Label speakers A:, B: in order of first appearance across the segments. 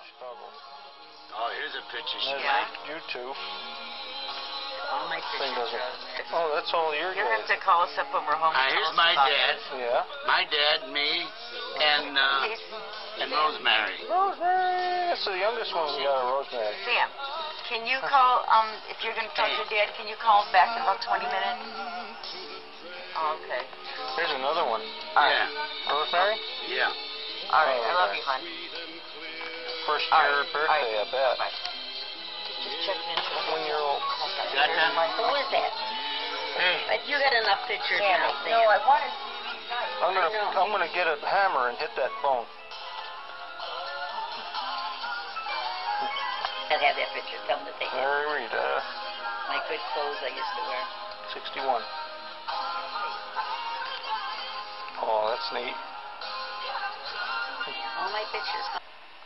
A: Struggle.
B: Oh, here's a picture she
A: Yeah.
B: made.
A: You too.
C: All my
A: Thing
C: pictures
A: doesn't.
C: are.
A: Oh, that's all your
C: You have
A: dad.
C: to call us up when we're home.
B: Here's my dad.
A: Yeah.
B: My dad, me, and Rosemary.
A: Rosemary. That's the youngest one we got, Rosemary.
C: Sam, can you call, if you're going to talk to your dad, can you call him back in about 20 minutes? Oh, okay.
A: Here's another one.
B: Yeah.
A: Rosemary?
B: Yeah.
C: All right,
A: Oh,
C: I love
A: okay.
C: you, hon.
A: First
C: All
A: year
C: right.
A: birthday, I bet.
C: Bye. Just checking into the
A: 1-year-old.
B: Got that?
C: Who is that?
A: Hey.
C: But you got enough pictures now, Sam.
D: No, I wanted.
A: I'm gonna get a hammer and hit that phone.
C: I'd have that picture. Tell him to take it.
A: Mary Rita,
C: My good clothes I used to wear.
A: 61. Oh, that's neat.
C: All my pictures.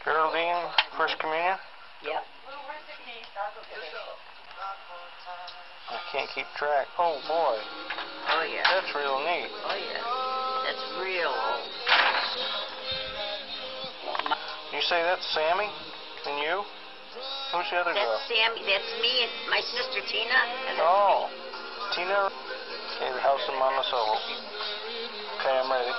A: Geraldine, First Communion?
C: Yep.
A: I can't keep track. Oh, boy.
C: Oh, yeah.
A: That's real neat.
C: Oh, yeah. That's real old.
A: You say that's Sammy? And you? Who's the other girl?
C: That's Sammy. That's me and my sister Tina. And that's
A: Oh,
C: me.
A: Tina. Okay, the house in Monticello. Okay, I'm ready.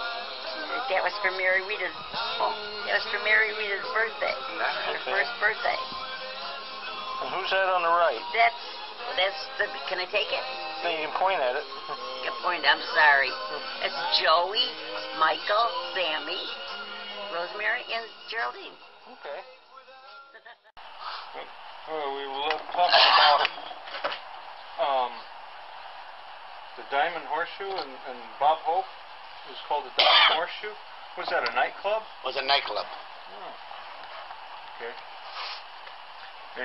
C: That was for Mary Rita's. Oh, that was for Mary Rita's birthday. Her first birthday.
A: And who's that on the right?
C: That's the. Can I take it?
A: No, you can point at it.
C: Good point. I'm sorry. It's Joey, Michael, Sammy, Rosemary, and Geraldine.
A: Okay. We were talking about the Diamond Horseshoe and Bob Hope. It was called the Diamond Horseshoe. Was that a nightclub?
B: It was a nightclub.
A: Oh. Okay.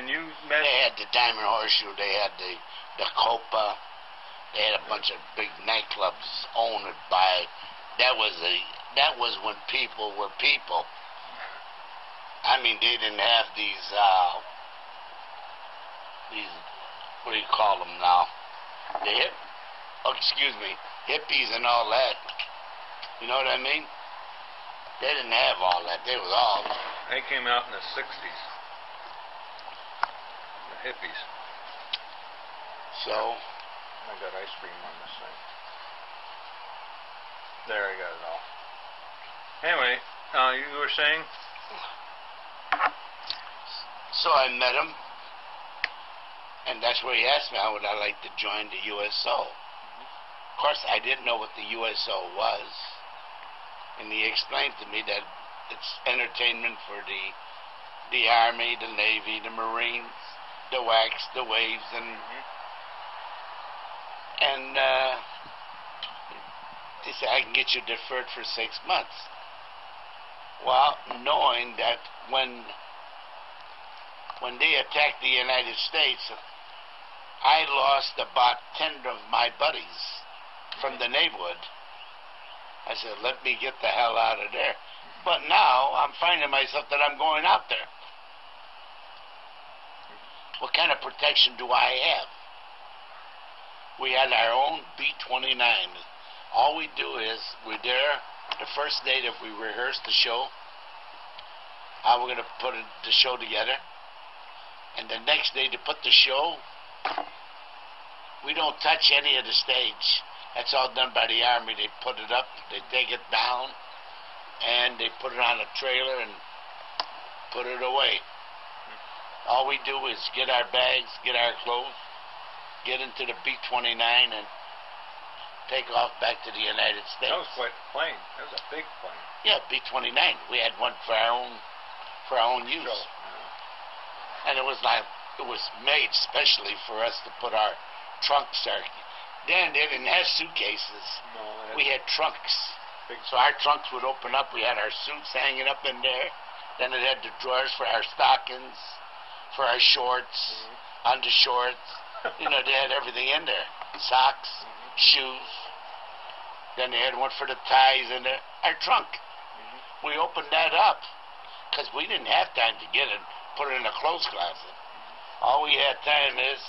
A: And you met.
B: They had the Diamond Horseshoe. They had the Copa. They had a bunch of big nightclubs owned by. That was when people were people. I mean, they didn't have these what do you call them now? Hippies and all that. You know what I mean? They didn't have all that. They was all.
A: They came out in the 60s. The hippies.
B: So.
A: I got ice cream on this thing. There, I got it all. Anyway, you were saying?
B: So I met him, and that's where he asked me how would I like to join the USO. Of course, I didn't know what the USO was, and he explained to me that it's entertainment for the Army, the Navy, the Marines, the wax, the waves, and he said I can get you deferred for 6 months. Well, knowing that when they attacked the United States, I lost about 10 of my buddies from the neighborhood. I said, let me get the hell out of there. But now I'm finding myself that I'm going out there. What kind of protection do I have? We had our own B-29. All we do is we're there the first day that we rehearse the show. How we're going to put the show together. And the next day to put the show, we don't touch any of the stage. That's all done by the Army. They put it up, they take it down, and they put it on a trailer and put it away. All we do is get our bags, get our clothes, get into the B-29 and take off back to the United States.
A: That was quite a plane. That was a big plane.
B: Yeah, B-29. We had one for our own use.
A: Sure.
B: And it was made specially for us to put our trunks. Then they didn't have suitcases.
A: No,
B: we had trunks.
A: Big.
B: So our trunks would open up. We had our suits hanging up in there. Then it had the drawers for our stockings, for our shorts, undershorts. You know, they had everything in there. Socks, shoes. Then they had one for the ties in there. Our trunk. We opened that up because we didn't have time to get it, put it in a clothes closet. All we had time is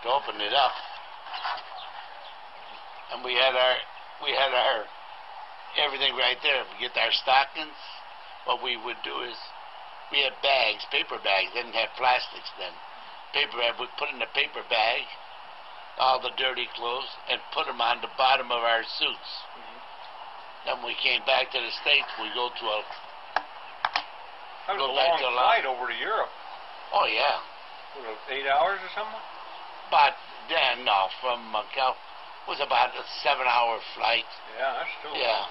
B: to open it up. And we had our everything right there. We get our stockings, what we would do is we had bags, paper bags. They didn't have plastics then. Paper bag. We put in a paper bag all the dirty clothes and put them on the bottom of our suits. Then when we came back to the States, we go to a
A: That was a long flight over to Europe.
B: Oh yeah.
A: What, 8 hours or something?
B: But then, no, from Cal was about a 7-hour flight.
A: Yeah, that's still.
B: Yeah.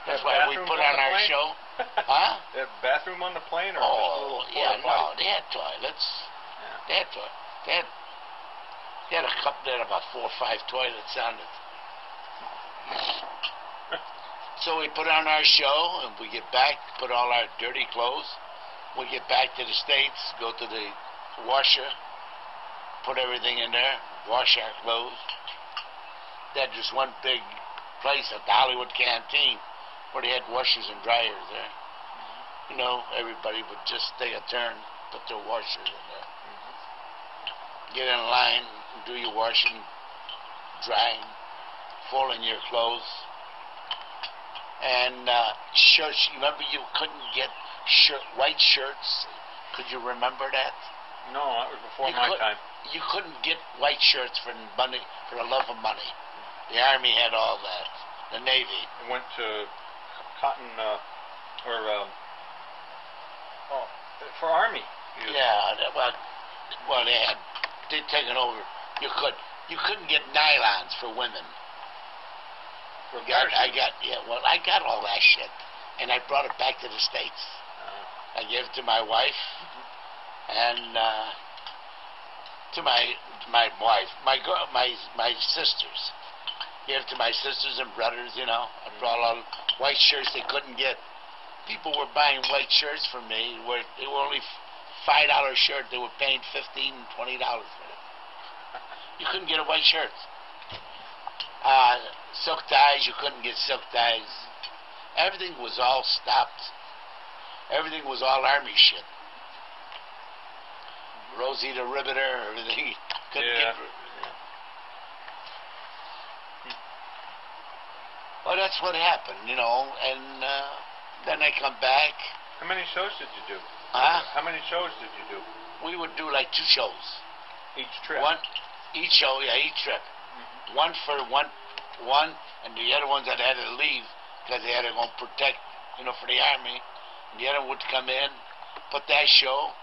B: That's why we put on our show. Huh?
A: They had bathroom on the plane, or just a little
B: yeah, no,
A: potty?
B: they had toilets.
A: Yeah.
B: They had toilets. They had a couple. They had about 4 or 5 toilets on it. So we put on our show, and we get back, put all our dirty clothes. We get back to the States, go to the washer, put everything in there, wash our clothes. They had just one big place at the Hollywood Canteen where they had washers and dryers there. You know, everybody would just take a turn, put their washers in there. Get in line, do your washing, drying, folding your clothes. And shirts, remember you couldn't get white shirts? Could you remember that?
A: No, that was before my time.
B: You couldn't get white shirts for money, for the love of money. The Army had all that. The Navy.
A: It went to cotton, for Army.
B: Yeah, well, they'd taken over. You couldn't get nylons for women. I got all that shit, and I brought it back to the States. I gave it to my wife, and to my wife, my sisters. Gave it to my sisters and brothers. You know, I brought all white shirts they couldn't get. People were buying white shirts from me. They were only $5 shirt. They were paying $15 and $20 for it. You couldn't get a white shirt. Silk ties, you couldn't get silk ties. Everything was all stopped. Everything was all Army shit. Rosie the Riveter, everything. Couldn't get. Well, that's what happened, you know, and then I come back.
A: How many shows did you do?
B: Huh?
A: How many shows did you do?
B: We would do like 2 shows.
A: Each trip?
B: Each show, yeah, each trip. One for one, and the other ones that had to leave because they had to go and protect, you know, for the Army. And the other would come in, put that show,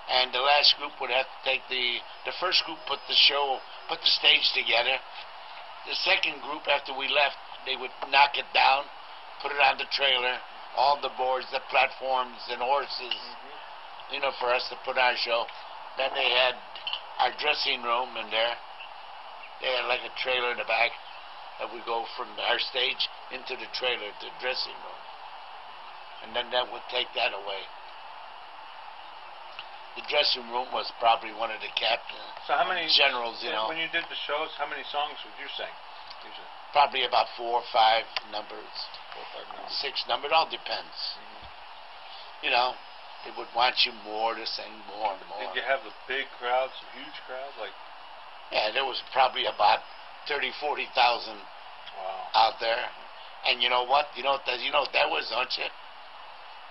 B: and the last group would have to take the first group put the stage together. The second group, after we left, they would knock it down, put it on the trailer, all the boards, the platforms, and horses, you know, for us to put our show. Then they had our dressing room in there. They had like a trailer in the back that would go from our stage into the trailer to the dressing room. And then that would take that away. The dressing room was probably one of the captains, generals, you know.
A: When you did the shows, how many songs would you sing? Usually?
B: Probably about 4 or 5 numbers.
A: 4 or 5 numbers.
B: 6 numbers, it all depends. You know, they would want you more to sing more and more.
A: Did you have the big crowds, the huge crowds?
B: Yeah, there was probably about 30,000, 40,000 out there. And you know what? You know what that was, don't you?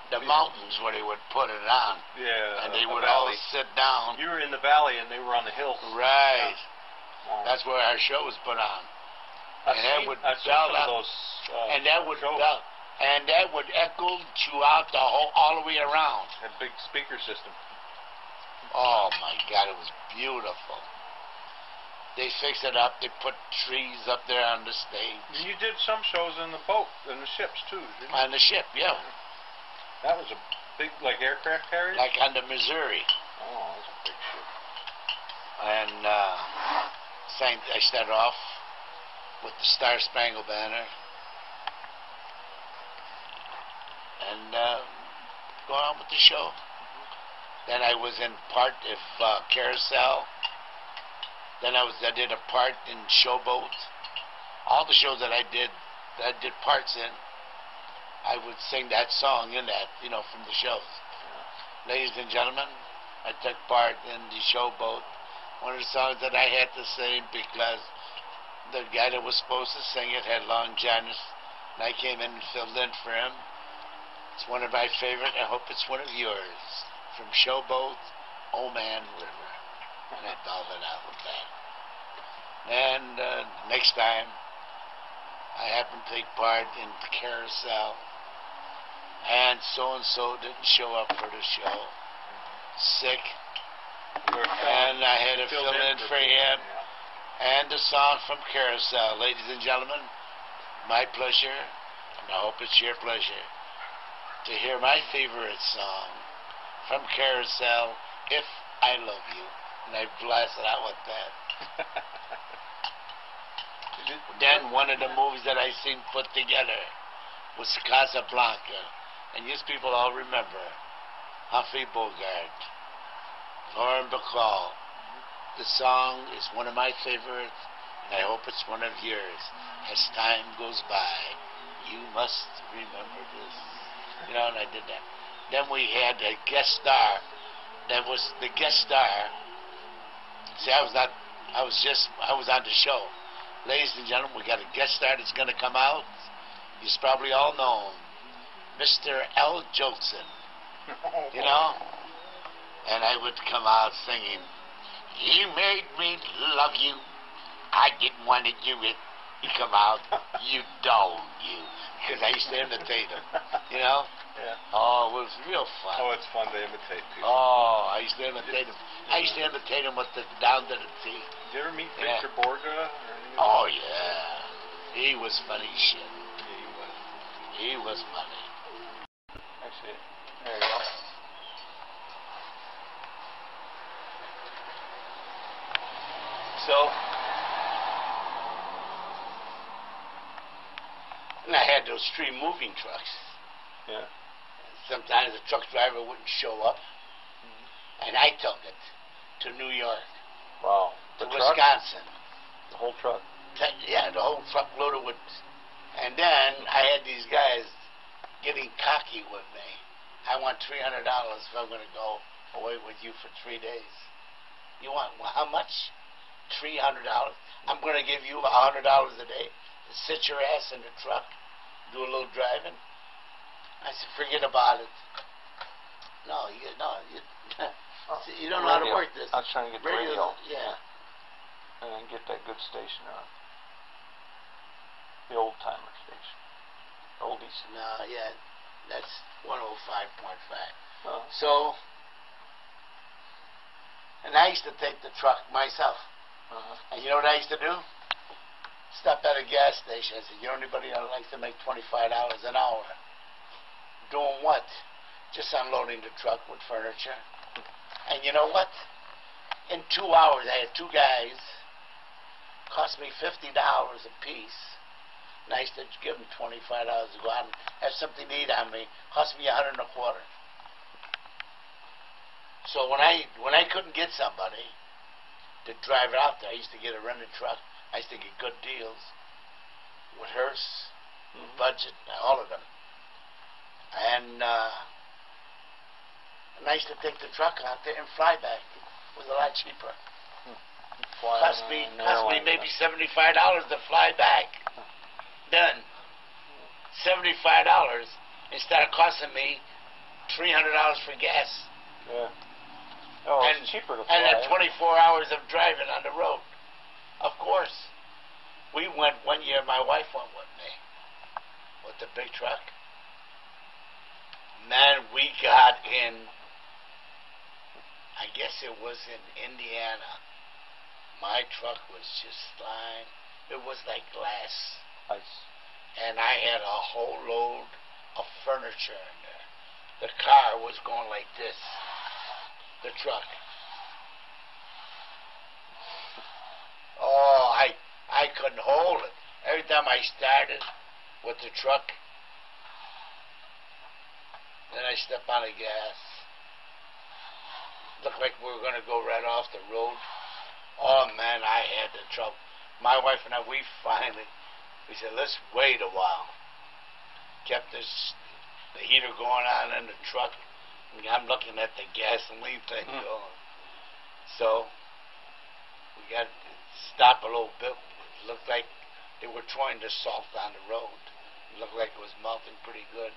B: The mountains where they would put it on.
A: Yeah.
B: And they would all sit down.
A: You were in the valley and they were on the hills.
B: Right.
A: Yeah. Wow.
B: That's where our show was put on.
A: I've seen some of those
B: and that would
A: shows.
B: And that would echo throughout all the way around.
A: A big speaker system.
B: Oh my God, it was beautiful. They fixed it up. They put trees up there on the stage.
A: And you did some shows in the boat, in the ships too, didn't you?
B: On the ship, yeah.
A: That was a big, like aircraft carrier?
B: Like on the Missouri.
A: Oh, that was a big ship.
B: And I started off with the Star Spangled Banner. And going on with the show. Then I was in part of Carousel. Then I did a part in Showboat. All the shows that I did parts in, I would sing that song in that, you know, from the shows. Yeah. Ladies and gentlemen, I took part in the Showboat. One of the songs that I had to sing because the guy that was supposed to sing it had long jaundice, and I came in and filled in for him. It's one of my favorite. I hope it's one of yours. From Showboat, Old Man River. And I thought it out with that. And next time, I happen to take part in the carousel, and so didn't show up for the show. Sick. And I had to fill in for him. And the song from Carousel. Ladies and gentlemen, my pleasure, and I hope it's your pleasure, to hear my favorite song from Carousel, If I Love You. And I blasted out with that. Then one of the movies that I seen put together was Casablanca. And you people all remember Humphrey Bogart, Lauren Bacall. The song is one of my favorites, and I hope it's one of yours. As time goes by, you must remember this. You know, and I did that. Then we had a guest star. That was the guest star. See, I was on the show. Ladies and gentlemen, we got a guest star that's going to come out. He's probably all known. Mr. L. Jolson. You know? And I would come out singing, "You made me love you. I didn't want to do it." You come out, "You don't, you." Because I used to imitate him. You know?
A: Yeah.
B: Oh, it was real fun.
A: Oh, it's fun to imitate people.
B: Oh, I used to imitate him. I used to imitate him with the down to the T.
A: Did you ever meet Victor Borga? Or anything?
B: Oh, yeah. He was funny shit.
A: Yeah, he was.
B: He was funny.
A: Actually, there you go.
B: So, and I had those 3 moving trucks.
A: Yeah.
B: Sometimes the truck driver wouldn't show up, and I took it to New York,
A: Wow.
B: to
A: The truck?
B: Wisconsin.
A: The whole truck.
B: Yeah, the whole truck loaded with. And then I had these guys getting cocky with me. I want $300 if I'm going to go away with you for 3 days. You want how much? $300. I'm going to give you $100 a day to sit your ass in the truck, do a little driving. I said, forget about it. No, you you don't know how to work this.
A: I was trying to get the radio.
B: Yeah.
A: And then get that good station on. The old timer station. Oldies.
B: No, yeah, that's 105.5.
A: Oh.
B: So, and I used to take the truck myself. And you know what I used to do? Stop at a gas station. I said, you know anybody that likes to make $25 an hour? Doing what? Just unloading the truck with furniture. And you know what? In 2 hours, I had 2 guys. Cost me $50 a piece. And I used to give them $25 to go out and have something to eat on me. Cost me $125. So when I couldn't get somebody to drive it out there, I used to get a rented truck. I used to get good deals with Hearst, Budget, all of them. And I used to take the truck out there and fly back. It was a lot cheaper. Cost me maybe $75 to fly back. Done. $75 instead of costing me $300 for gas.
A: Yeah. Oh,
B: and,
A: it's cheaper to fly.
B: And then 24 hours of driving on the road. Of course. We went one year, my wife went with me. With the big truck. Man, we got in, I guess it was in Indiana. My truck was just flying. It was like glass.
A: Ice.
B: And I had a whole load of furniture in there. The car was going like this. The truck. Oh, I couldn't hold it. Every time I started with the truck, then I step on the gas. Looked like we were going to go right off the road. Oh, man, I had the trouble. My wife and I, we said, let's wait a while. Kept the heater going on in the truck. I'm looking at the gasoline thing going. So, we got to stop a little bit. It looked like they were throwing the salt on the road. It looked like it was melting pretty good.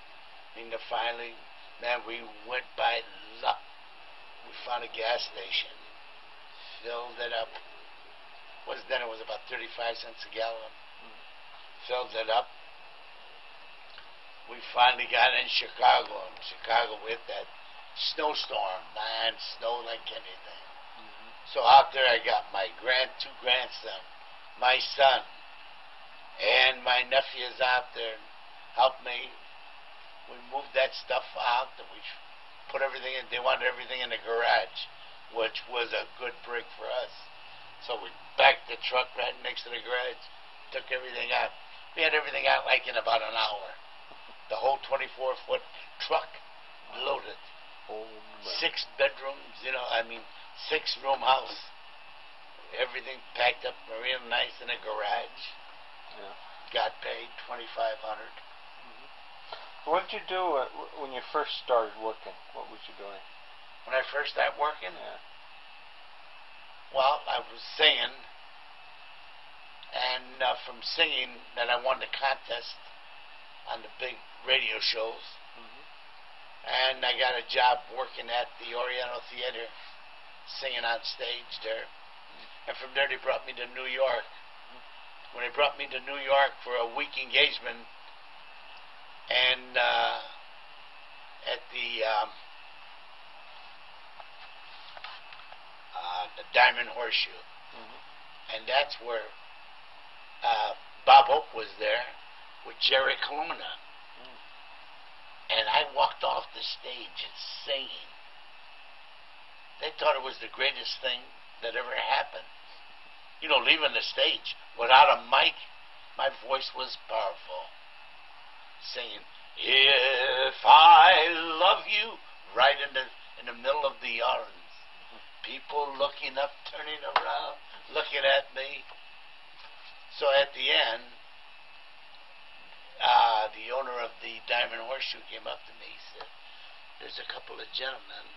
B: And finally, man, we went by luck. We found a gas station, filled it up. Then it was about 35 cents a gallon. Filled it up. We finally got in Chicago. In Chicago, we hit that snowstorm. Man, snowed like anything. So out there, I got my two grandsons, my son, and my nephew is out there and helped me. We moved that stuff out, and we put everything in. They wanted everything in the garage, which was a good break for us. So we backed the truck right next to the garage, took everything out. We had everything out like in about an hour. The whole 24-foot truck loaded.
A: Oh,
B: 6 bedrooms, 6-room house. Everything packed up real nice in a garage.
A: Yeah.
B: Got paid $2,500.
A: What did you do when you first started working? What was you doing?
B: When I first started working?
A: Yeah.
B: Well, I was singing, and from singing, then I won the contest on the big radio shows, and I got a job working at the Oriental Theater, singing on stage there, and from there they brought me to New York. When they brought me to New York for a week engagement, and at the Diamond Horseshoe, and that's where Bob Hope was there with Jerry Colonna, and I walked off the stage and singing. They thought it was the greatest thing that ever happened. Leaving the stage without a mic, my voice was powerful. Singing, "If I love you," right in the middle of the audience. People looking up, turning around, looking at me. So at the end, the owner of the Diamond Horseshoe came up to me. He said, "There's a couple of gentlemen.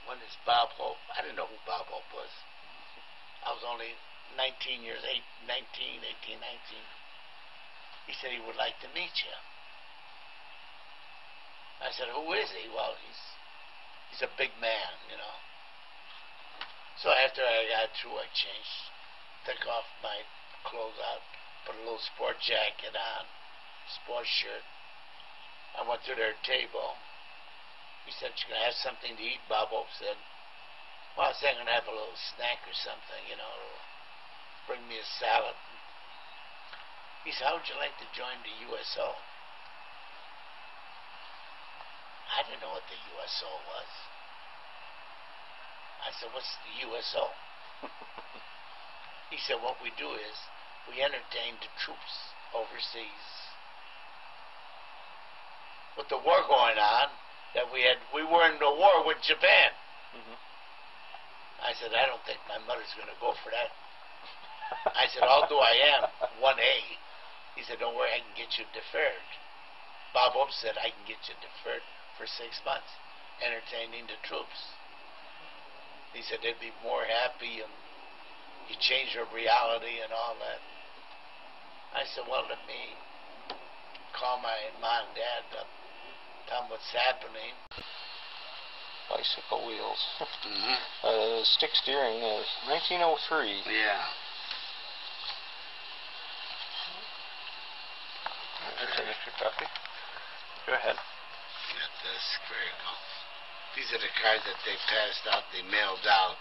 B: One is Bob Hope." I didn't know who Bob Hope was. I was only 19. He said he would like to meet you. I said, "Who is he?" "Well, he's a big man, So after I got through, I changed, took off my clothes out, put a little sport jacket on, sports shirt. I went to their table. He said, "You gonna have something to eat?" Bob Hope said, "Well, I said I'm gonna have a little snack or something, bring me a salad." He said, "How would you like to join the USO?" I didn't know what the USO was. I said, "What's the USO?" He said, "What we do is we entertain the troops overseas. With the war going on, we were in the war with Japan." I said, "I don't think my mother's going to go for that." I said, "Although I am 1A." He said, "Don't worry, I can get you deferred." Bob Hope said, "I can get you deferred for 6 months, entertaining the troops." He said they'd be more happy, and you change their reality and all that. I said, "Well, let me call my mom and dad up, tell them what's happening."
A: Bicycle wheels. Stick steering is 1903.
B: Yeah.
A: That's an extra copy. Go ahead.
B: Got this. Very cool. These are the cards that they passed out, they mailed out.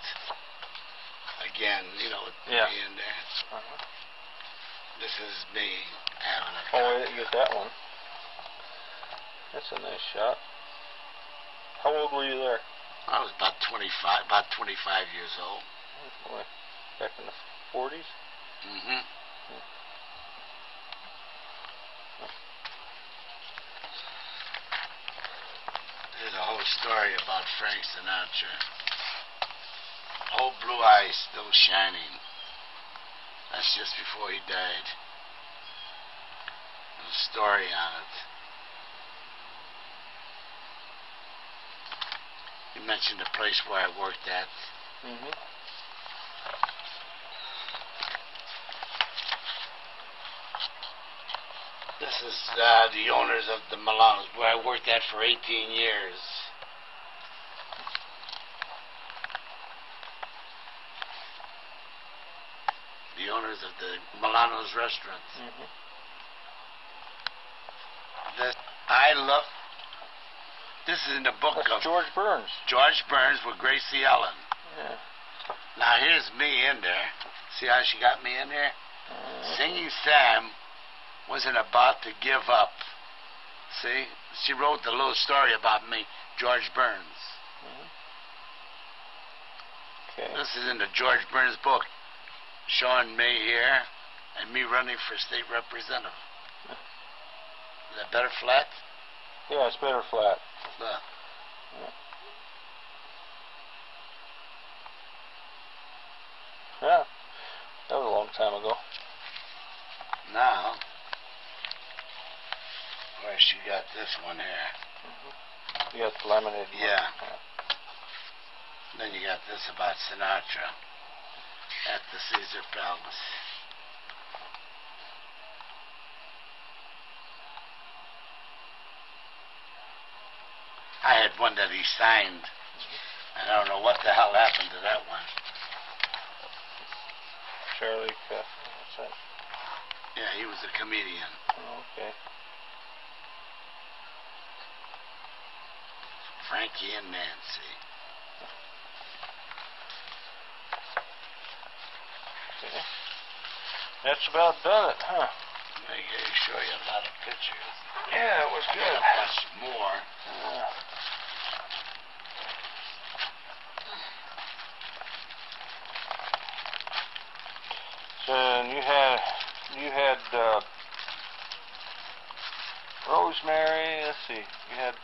B: Again, with me in there. This is me having a
A: Oh, wait, you get that one. That's a nice shot. How old were you there?
B: I was about 25 years old.
A: Boy, back in the 40s?
B: There's a whole story about Frank Sinatra. Old blue eyes still shining. That's just before he died. There's a story on it. You mentioned the place where I worked at. This is the owners of the Milanos, where I worked at for 18 years. The owners of the Milanos restaurants.
A: Mm-hmm.
B: I love. This is in the book
A: That's
B: of
A: George Burns.
B: George Burns with Gracie Ellen.
A: Yeah.
B: Now here's me in there. See how she got me in there? Singing Sam wasn't about to give up. See? She wrote the little story about me, George Burns.
A: Okay.
B: This is in the George Burns book, showing me here and me running for state representative. Is that better flat?
A: Yeah, it's better flat.
B: Look.
A: Yeah. That was a long time ago.
B: Now, where she got this one here.
A: You got the laminated one.
B: Yeah. Then you got this about Sinatra at the Caesar Palace. I had one that he signed, and I don't know what the hell happened to that one.
A: Charlie Cuff. What's that?
B: Yeah, he was a comedian.
A: Oh, okay.
B: Frankie and Nancy.
A: Okay. That's about done it, huh?
B: I can show you a lot of pictures.
A: Yeah, it was good.
B: Much more.
A: So you had Rosemary. Let's see. You had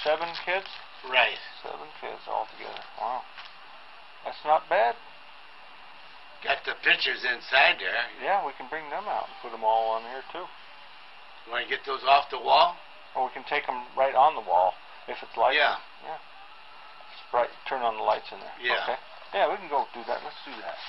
A: 7 kids.
B: Right.
A: 7 kids altogether. Wow. That's not bad.
B: Got the pictures inside there.
A: Yeah, we can bring them out and put them all on here too.
B: You want to get those off the wall?
A: Or we can take them right on the wall if it's light.
B: Yeah.
A: Yeah. Just bright. Turn on the lights in there.
B: Yeah.
A: Okay. Yeah, we can go do that. Let's do that.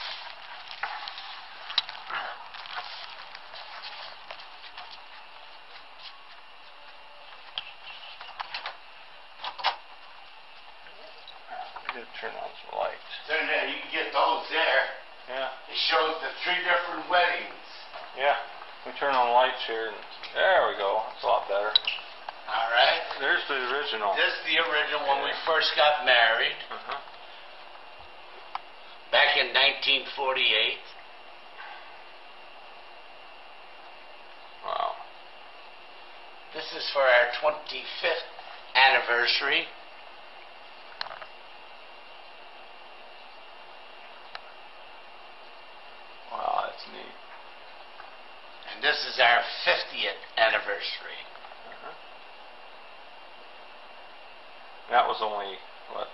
A: I'm gonna turn on some lights.
B: There, you can get those there.
A: Yeah.
B: It shows the 3 different weddings.
A: Yeah. We turn on the lights here, and there we go. That's a lot better.
B: All right.
A: There's the original.
B: This is the original when we first got married. Back in 1948.
A: Wow.
B: This is for our 25th anniversary.
A: Wow, that's neat.
B: And this is our 50th anniversary.
A: That was only, what,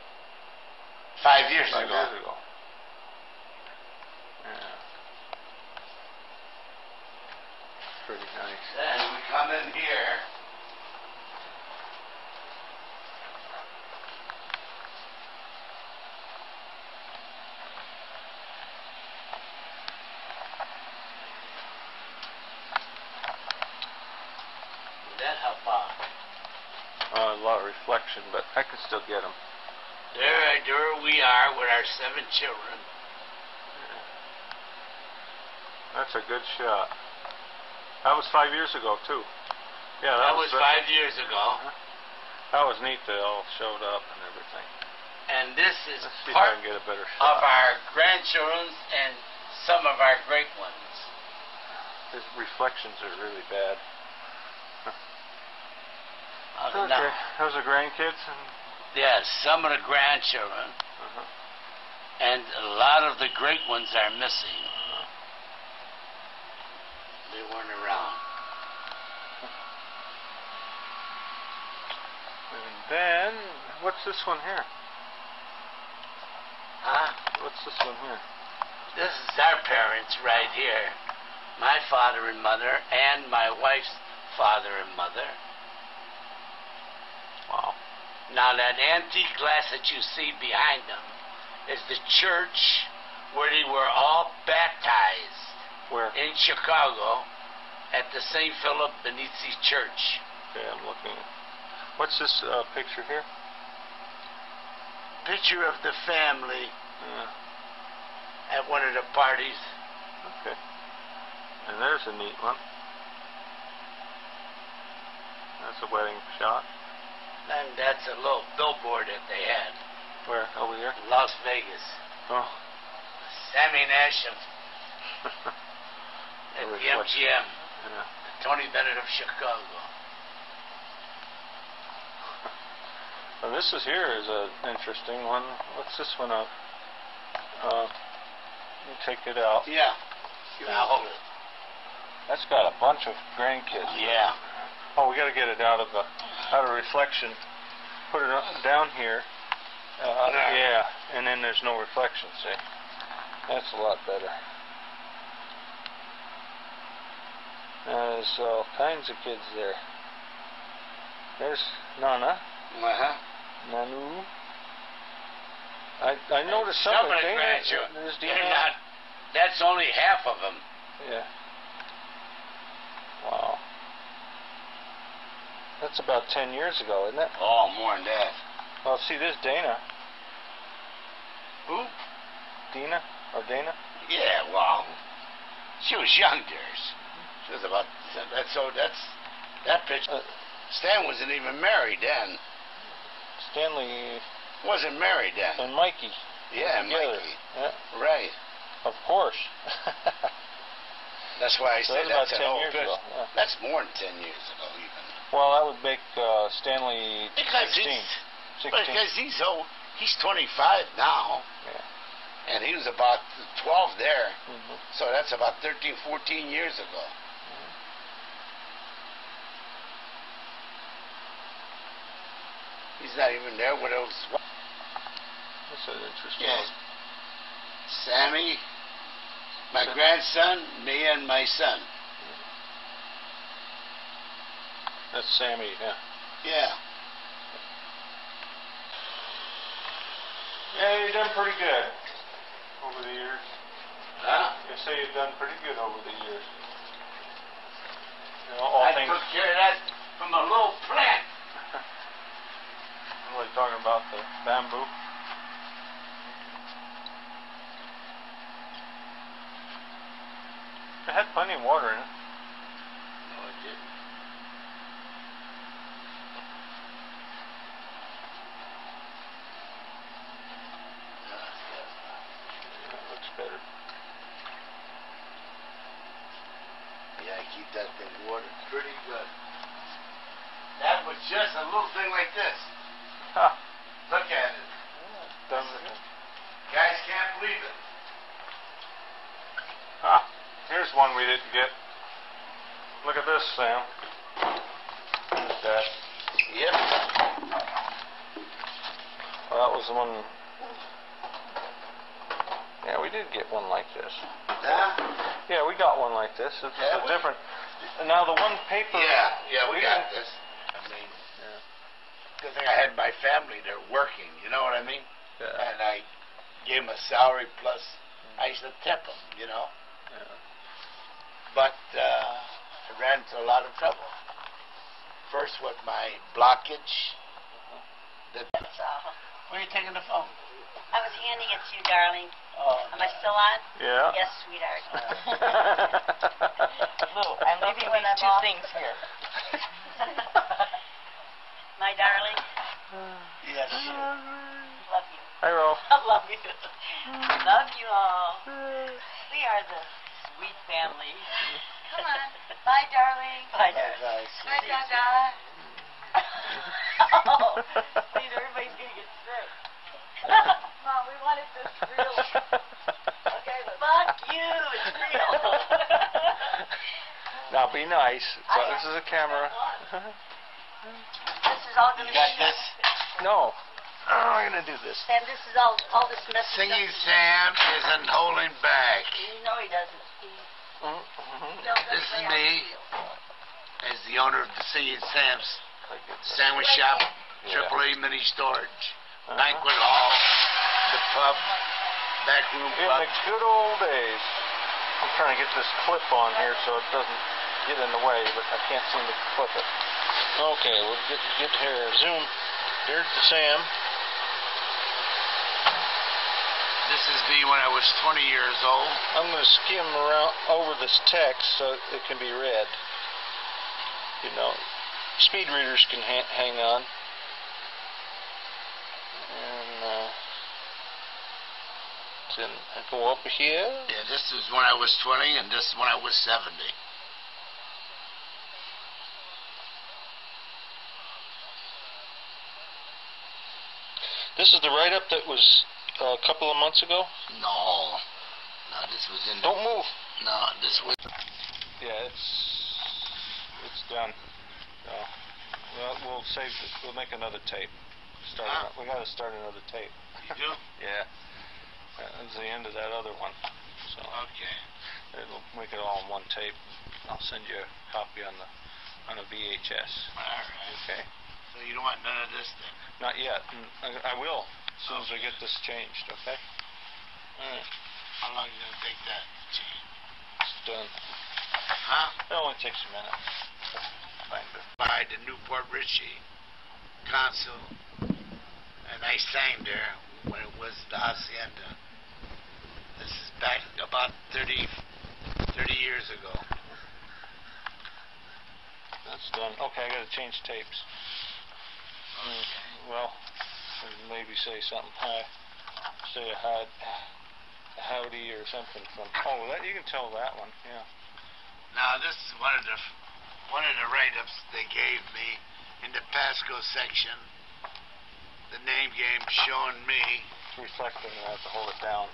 B: 5 years
A: 5
B: ago.
A: years ago. Yeah. Pretty nice.
B: Then we come in here. Would that help out?
A: A lot of reflection, but I can still get them.
B: There we are with our 7 children.
A: That's a good shot. That was 5 years ago, too. Yeah,
B: That was 5 years ago.
A: That was neat. They all showed up and everything.
B: And this is
A: Let's see if I
B: part
A: can get a better
B: of
A: shot.
B: our grandchildren's and some of our great ones.
A: His reflections are really bad.
B: Now,
A: Okay. Those are grandkids.
B: yeah, some of the grandchildren. And a lot of the great ones are missing. They weren't around.
A: And then, what's this one here?
B: Huh?
A: What's this one here?
B: This is our parents right here. My father and mother, and my wife's father and mother.
A: Wow.
B: Now that antique glass that you see behind them is the church where they were all baptized
A: Where?
B: in Chicago at the St. Philip Benizi Church.
A: Okay, I'm looking. What's this picture here?
B: Picture of the family at one of the parties.
A: Okay. And there's a neat one. That's a wedding shot.
B: And that's a little billboard that they had.
A: Where? Over here?
B: Las Vegas.
A: Oh.
B: Sammy Nash at the MGM.
A: Yeah.
B: Tony Bennett of Chicago.
A: Well, this is here is an interesting one. What's this one up? Let me take it out.
B: Yeah. I'll hold it.
A: That's got a bunch of grandkids.
B: Yeah.
A: Oh, we got to get it out of reflection. Put it down here. Yeah, and then there's no reflection. See, that's a lot better. There's all kinds of kids there. There's Nana. Nanu. I noticed some of the
B: grandchildren.
A: They're
B: not. That's only half of them.
A: Yeah. Wow. That's about 10 years ago, isn't it?
B: Oh, more than that.
A: Well, see, this Dana.
B: Who?
A: Dina? Or Dana?
B: Yeah, well, she was young there. She was about, that picture. Stan wasn't even married then.
A: Stanley
B: wasn't married then.
A: and Mikey.
B: Yeah,
A: together.
B: Mikey.
A: Yeah.
B: Right.
A: Of course.
B: That's why I
A: So
B: said
A: that's
B: that's
A: about
B: an
A: 10
B: old
A: years
B: picture.
A: ago. Yeah.
B: That's more than 10 years ago, even.
A: Well, that would make Stanley
B: Because
A: 16.
B: Because he's old. He's 25 now.
A: Yeah.
B: And he was about 12 there.
A: Mm-hmm.
B: So that's about 13, 14 years ago. He's not even there with those.
A: That's an interesting
B: Yeah.
A: one.
B: Sammy, my grandson, me, and my son.
A: That's Sammy, yeah.
B: Yeah.
A: Yeah, you've done pretty good over the years.
B: Huh?
A: You say you've done pretty good over the years. You know, all
B: I
A: things.
B: took care of that from a little plant.
A: I'm really talking about the bamboo. It had plenty of water in it.
B: No, it didn't.
A: That looks better.
B: Yeah, I keep that thing watered pretty good. That was just a little thing like this.
A: Huh.
B: Look at it.
A: Done.
B: Guys can't believe it.
A: Ah, here's one we didn't get. Look at this, Sam. Look at that.
B: Yep.
A: Well, that was the one. Yeah, we did get one like this.
B: Huh?
A: Yeah, we got one like this. It's
B: Yeah,
A: a different. Now the one paper.
B: Yeah, we got
A: didn't-
B: this. I mean, good thing I had my family there working, you know what I mean?
A: Yeah.
B: And I gave them a salary plus I used to tip them, you know?
A: Yeah.
B: But I ran into a lot of trouble. First with my blockage. Where are you taking the phone?
C: I was handing it to you, darling.
B: Oh,
C: Am I still on?
A: Yeah.
C: Yes, sweetheart.
D: Lou, I'm leaving these two things here.
C: My darling,
B: yes.
C: love you.
A: Hi, Rolf.
C: I love you. Love you all. We are the sweet family. Come on. Bye, darling. Bye, darling.
B: Guys.
C: Bye, Gaga. Oh, please, everybody's going to get sick. Mom, we wanted this real. Okay, but fuck you. It's real.
A: Now be nice. So, this is a camera.
C: This is all going to
B: You got
C: be.
B: this?
A: No. I'm going to do this.
C: Sam, this is all this mess.
B: Singing Sam isn't holding back.
C: You know he doesn't.
B: This is me, as the owner of the Singing Sam's Sandwich Shop, AAA Mini Storage, Banquet Hall, the pub, backroom
A: In
B: pub.
A: the good old days. I'm trying to get this clip on here so it doesn't get in the way, but I can't seem to flip it. Okay, we'll get here. Zoom. Here's the Sam.
B: This is me when I was 20 years old.
A: I'm going to skim around over this text so it can be read. You know, speed readers can hang on. And then I go up here.
B: Yeah, this is when I was 20, and this is when I was 70.
A: This is the write-up that was a couple of months ago?
B: No, this was in...
A: Don't move.
B: No, this was...
A: Yeah, it's done. So, we'll save this. We'll make another tape. We got to start another tape.
B: You do?
A: Yeah. That's the end of that other one. So
B: okay.
A: It'll make it all in one tape. I'll send you a copy on a VHS.
B: All right.
A: Okay.
B: So you don't want none of this then?
A: Not yet. I will as soon as I get this changed. Okay. All right.
B: How long is it gonna take that to change?
A: It's done.
B: Huh?
A: It only takes a minute.
B: By the Newport Richie console, and I sang there when it was the Hacienda. This is back about 30 years ago.
A: That's done. Okay, I gotta change tapes. Well, maybe say something. Hi. Say a howdy or something from. Oh, that you can tell that one. Yeah.
B: Now this is one of the write-ups they gave me in the Pasco section. The name game showing me.
A: It's reflecting. I have to hold it down.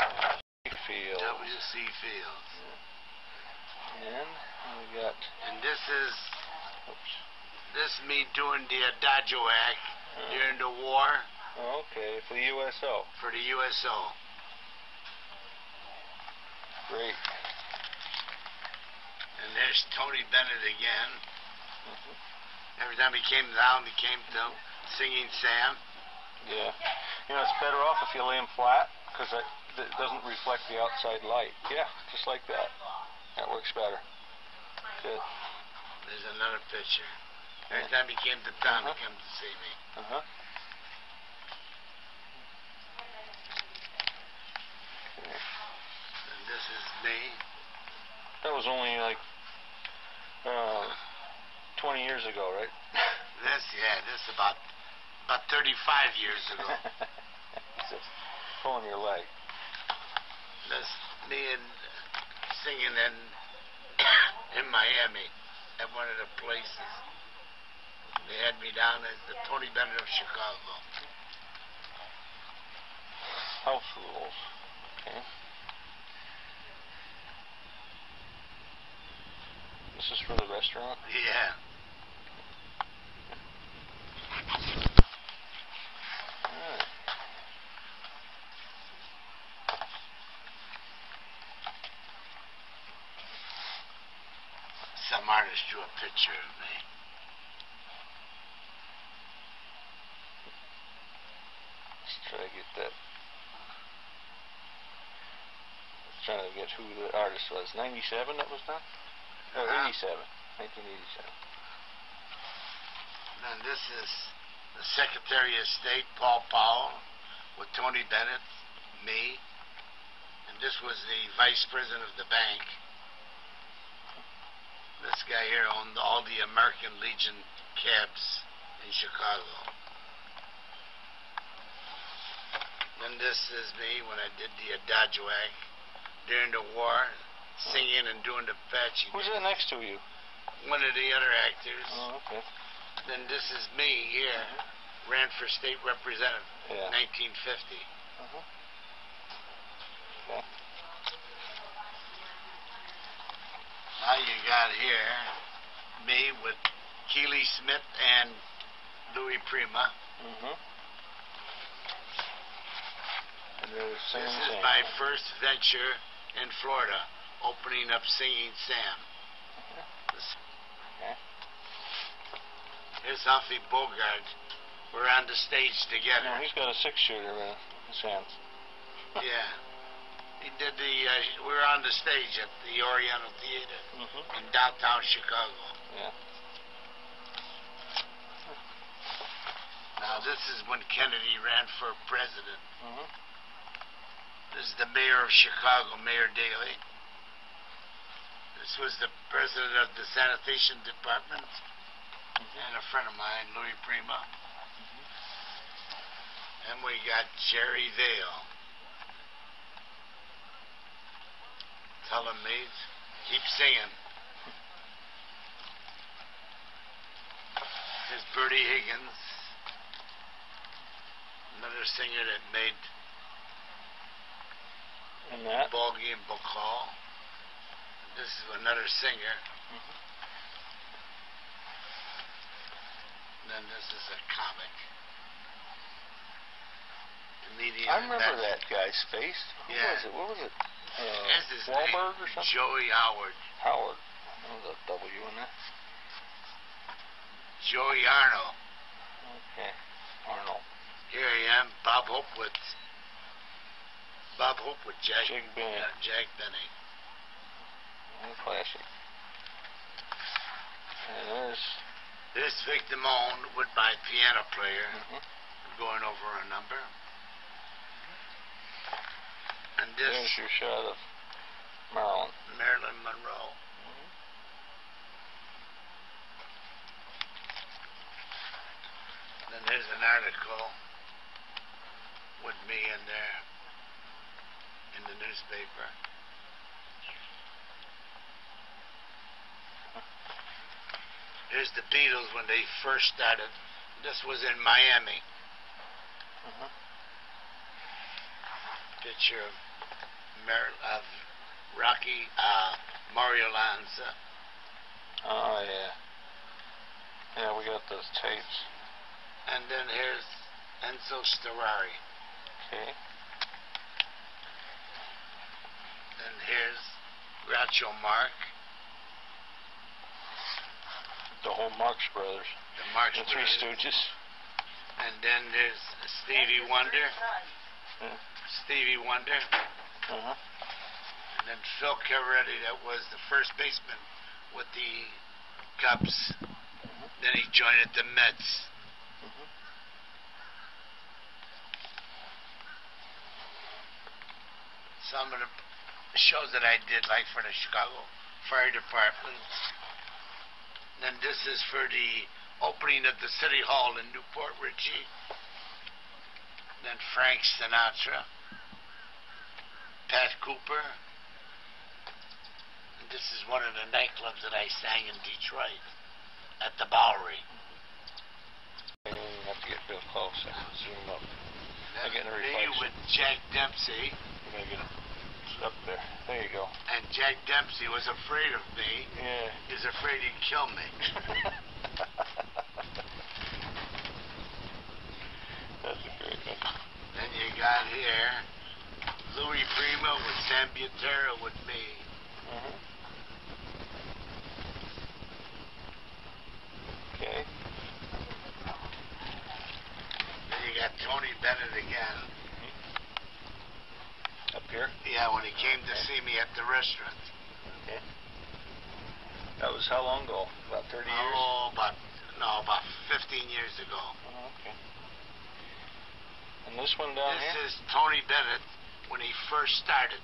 A: Fields.
B: W.C. Fields.
A: Yeah. And we got.
B: And this is.
A: Oops.
B: This me doing the Adagio Act during the war.
A: Okay, for the USO.
B: For the USO.
A: Great.
B: And there's Tony Bennett again. Every time he came down, he came to Singing Sam.
A: Yeah. You know, it's better off if you lay him flat, because it doesn't reflect the outside light. Yeah, just like that. That works better. Good.
B: There's another picture. Every time he came to town, he came to see me. And this is me.
A: That was only like 20 years ago, right?
B: This about 35 years ago.
A: Just pulling your leg.
B: That's me and singing in Miami at one of the places. They had me down as the Tony Bennett of Chicago.
A: House rules. Okay. This is for the restaurant?
B: Yeah.
A: Alright.
B: Some artist drew a picture of me.
A: Let's try to get that. Let's try to get who the artist was. 97 that was done? Oh, 87. 1987.
B: And this is the Secretary of State, Paul Powell, with Tony Bennett, me, and this was the Vice President of the bank. This guy here owned all the American Legion cabs in Chicago. Then this is me when I did the Adagio Act during the war, singing and doing the Apache.
A: Who's that next to you?
B: One of the other actors.
A: Oh, okay.
B: Then this is me here, ran for state representative, 1950.
A: Okay.
B: Now you got here me with Keely Smith and Louis Prima.
A: And there's
B: This is my first venture in Florida, opening up Singing Sam. Here's Humphrey Bogart. We're on the stage together.
A: No, he's got a 6-shooter in his hands.
B: Yeah. He did the, we were on the stage at the Oriental Theater in downtown Chicago.
A: Yeah.
B: Now this is when Kennedy ran for president.
A: Mhm.
B: This is the mayor of Chicago, Mayor Daley. This was the president of the sanitation department, and a friend of mine, Louis Prima. And we got Jerry Vale telling me, keep singing. There's Bertie Higgins, another singer that made
A: And that.
B: Ball Game Book Hall. This is another singer. Then this is a comic. Comedian.
A: I remember that guy's face. Who
B: Yeah.
A: was it? What was it?
B: That's his
A: Wahlberg
B: name.
A: or something?
B: Joey Howard.
A: Howard. There was a W in there.
B: Joey Arnold.
A: Okay. Arnold.
B: Here I am, Bob Hopewitz. Bob Hopewitz, Jack
A: Benny.
B: Jack Benny.
A: Classic. And there's.
B: This Vic Damone with my piano player,
A: Mhm.
B: going over a number. And this
A: There's your shot of Marilyn.
B: Marilyn Monroe. Then there's an article with me in there in the newspaper. Here's the Beatles when they first started. This was in Miami. Picture of Rocky Mario Lanza.
A: Oh, yeah. Yeah, we got those tapes.
B: And then here's Enzo Storari.
A: Okay.
B: And here's Groucho Marx.
A: The whole Marx Brothers.
B: The Marx
A: The Three
B: Brothers.
A: Stooges.
B: And then there's Stevie Wonder.
A: Yeah.
B: Stevie Wonder.
A: Uh-huh.
B: And then Phil Cavalli, that was the first baseman with the Cubs. Then he joined the Mets. Some of the shows that I did, like for the Chicago Fire Department. Then this is for the opening of the City Hall in Newport Richie. Then Frank Sinatra. Pat Cooper. And this is one of the nightclubs that I sang in Detroit at the Bowery.
A: You have to get real close. I can zoom up. I get a
B: Me
A: reflection.
B: with Jack Dempsey.
A: You gotta get it up there. There you go.
B: And Jack Dempsey was afraid of me.
A: Yeah.
B: He was afraid he'd kill me.
A: That's a great one.
B: Then you got here Louis Prima with Sam Butera with me.
A: Okay.
B: Then you got Tony Bennett again.
A: Up here.
B: Yeah, when he came to see me at the restaurant.
A: Okay. That was how long ago? About 30 years?
B: Oh, about 15 years ago.
A: Oh, okay. And this one down
B: This
A: here?
B: is Tony Bennett when he first started.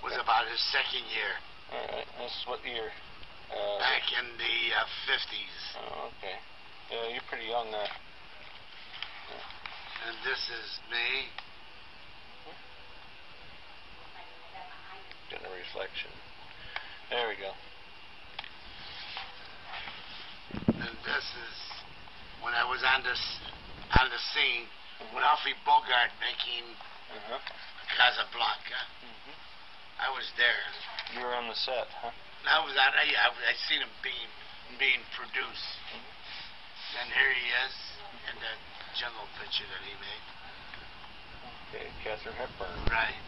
B: Was about his second year.
A: Alright, this is what year?
B: Back in the 50s.
A: Oh, okay. Yeah, you're pretty young there.
B: And this is me.
A: Getting a reflection. There we go.
B: And this is when I was on the scene with Humphrey Bogart making Casablanca. I was there.
A: You were on the set, huh?
B: I was on. I seen him being produced. And here he is in that jungle picture that he made.
A: Okay, Katharine Hepburn.
B: Right.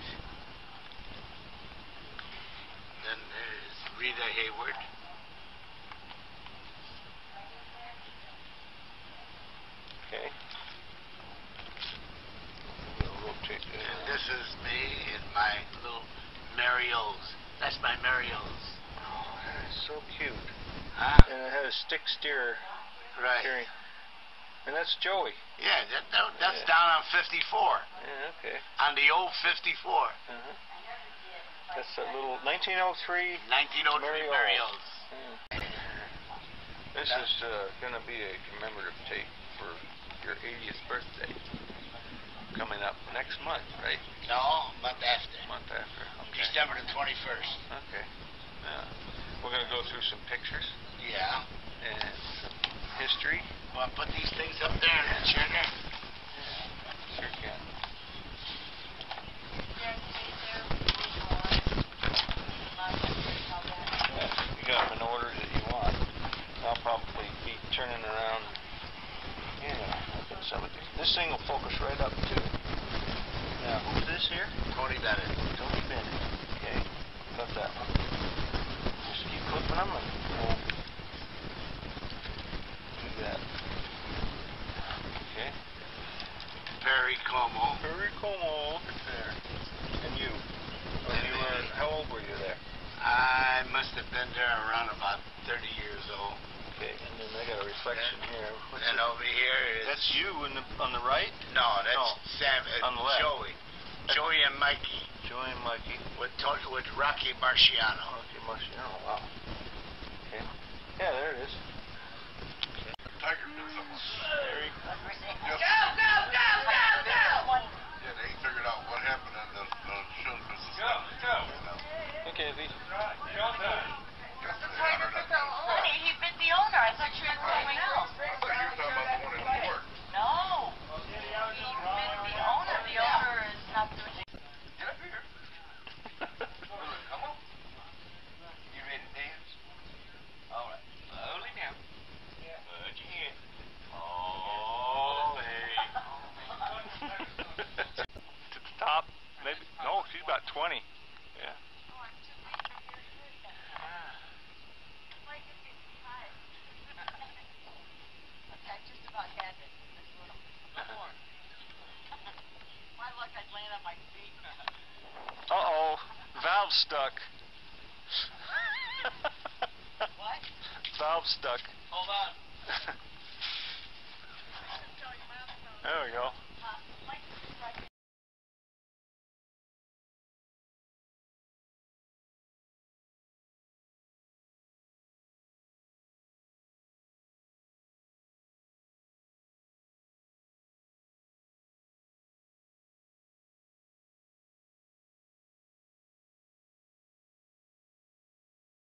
B: Then there's Rita Hayward.
A: Okay. We'll rotate that.
B: And this is me in my little Mario's. That's my Mario's.
A: Oh, there's So cute.
B: Huh?
A: And it has stick steer
B: Right.
A: steering. And that's Joey.
B: Yeah, that's
A: Yeah.
B: down on 54.
A: Yeah, okay.
B: On the old 54.
A: Uh-huh. That's that little 1903.
B: 1903 Mario's.
A: This is going to be a commemorative tape for your 80th birthday. Coming up next month, right?
B: No, month after.
A: Month after. Okay.
B: December the 21st.
A: Okay. We're going to go through some pictures
B: Yeah.
A: and some history.
B: Want to put these things up there in the sugar?
A: Sure can. You got them in order that you want. I'll probably be turning around. Yeah, look at some of these. This thing will focus right up too. Now, who's this here?
B: Tony Bennett.
A: Tony Bennett. Okay, got that one. Just keep flipping them and do that. Okay.
B: Perry Como.
A: Perry Como, look at there. And you? When you were, how old were you there?
B: I must have been there around about 30 years old.
A: Okay, and then I got a reflection here.
B: And over here is...
A: That's you on the right?
B: No, that's Sam.
A: On the left.
B: Joey. Joey and Mikey.
A: Joey and Mikey.
B: With Rocky Marciano.
A: Rocky Marciano, wow. Okay. Yeah, there it is. Okay.
E: Tiger did something.
A: Very
C: Go, go, go, go, go!
E: Yeah, they ain't figured out what happened on the shows business.
A: Go. Okay, V.
C: Honey, he bit the owner. I thought you had something else.
E: I thought you were talking about the one in New York.
C: No. He bit the owner. The owner is not doing it.
E: Get up here. Come on. You ready to dance? All right. Slowly down. Put your hand. Oh, hey.
A: To the top, maybe. No, she's about 20. Yeah.
C: I just about had it. Before. My luck, I'd land on my feet.
A: Uh-oh. Valve stuck.
C: What?
A: Valve stuck.
C: Hold on.
A: There we go.